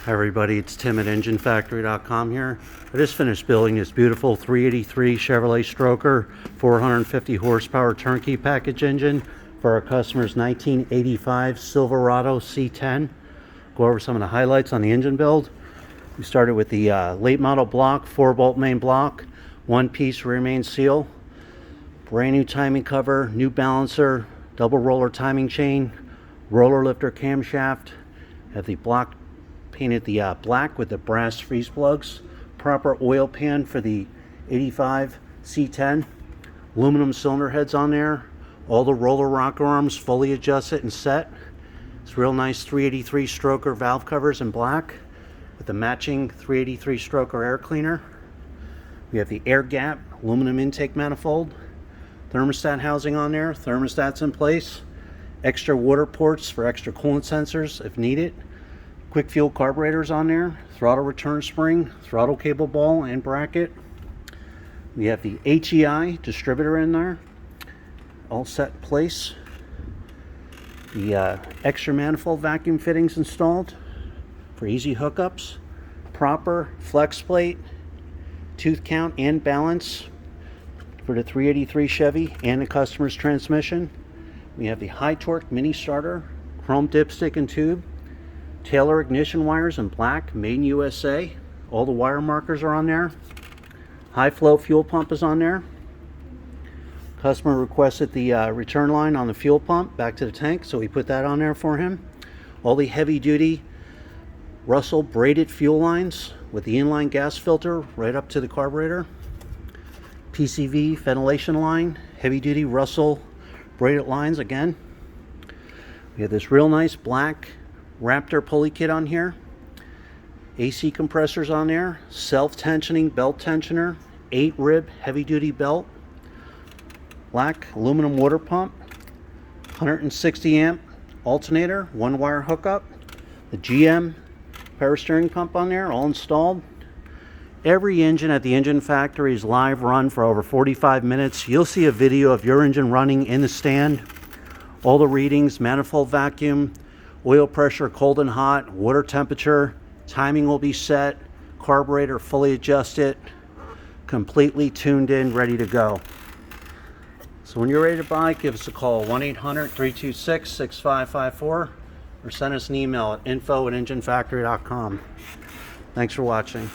Hi everybody, it's Tim at EngineFactory.com here. I just finished building this beautiful 383 Chevrolet Stroker 450 horsepower turnkey package engine for our customer's 1985 Silverado C10. Go over some of the highlights on the engine build. We started with the late model block, 4-bolt main block, 1-piece rear main seal, brand new timing cover, new balancer, double roller timing chain, roller lifter camshaft. Have the block painted the black with the brass freeze plugs, proper oil pan for the 85 C10, aluminum cylinder heads on there, all the roller rocker arms fully adjusted and set. It's real nice 383 stroker valve covers in black with the matching 383 stroker air cleaner. We have the air gap aluminum intake manifold, thermostat housing on there, thermostats in place, extra water ports for extra coolant sensors if needed. Quick fuel carburetors on there, throttle return spring, throttle cable ball and bracket. We have the HEI distributor in there, all set in place. The extra manifold vacuum fittings installed for easy hookups. Proper flex plate, tooth count and balance for the 383 Chevy and the customer's transmission. We have the high torque mini starter, chrome dipstick and tube. Taylor ignition wires in black, made in USA. All the wire markers are on there. High flow fuel pump is on there. Customer requested the return line on the fuel pump back to the tank, so we put that on there for him. All the heavy duty Russell braided fuel lines with the inline gas filter right up to the carburetor. PCV ventilation line, heavy duty Russell braided lines again. We have this real nice black Raptor pulley kit on here, AC compressors on there, self-tensioning belt tensioner, 8-rib heavy-duty belt, black aluminum water pump, 160 amp alternator, 1-wire hookup, the GM power steering pump on there, all installed. Every engine at the Engine Factory is live run for over 45 minutes. You'll see a video of your engine running in the stand. All the readings, manifold vacuum, oil pressure, cold and hot, water temperature, timing will be set, carburetor fully adjusted, completely tuned in, ready to go. So when you're ready to buy, give us a call, 1-800-326-6554, or send us an email at info@enginefactory.com. Thanks for watching.